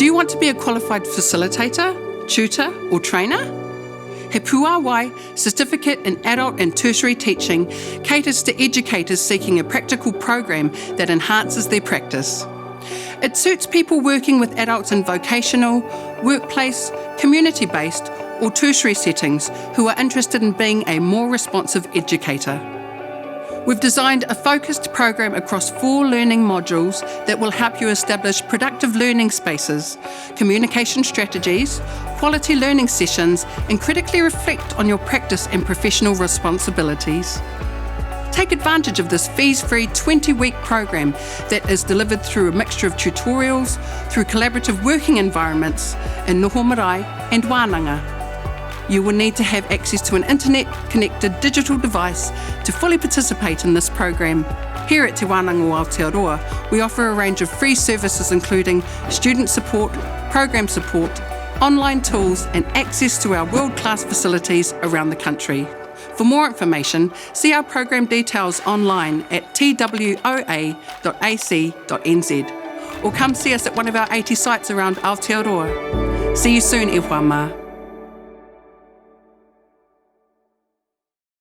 Do you want to be a qualified facilitator, tutor or trainer? He Puāwai Certificate in Adult and Tertiary Teaching caters to educators seeking a practical program that enhances their practice. It suits people working with adults in vocational, workplace, community-based or tertiary settings who are interested in being a more responsive educator. We've designed a focused program across 4 learning modules that will help you establish productive learning spaces, communication strategies, quality learning sessions, and critically reflect on your practice and professional responsibilities. Take advantage of this fees-free 20-week program that is delivered through a mixture of tutorials, through collaborative working environments in noho marae and wānanga. You will need to have access to an internet-connected digital device to fully participate in this program. Here at Te Wānanga o Aotearoa, we offer a range of free services including student support, program support, online tools and access to our world-class facilities around the country. For more information, see our program details online at twoa.ac.nz or come see us at one of our 80 sites around Aotearoa. See you soon, e whā mā.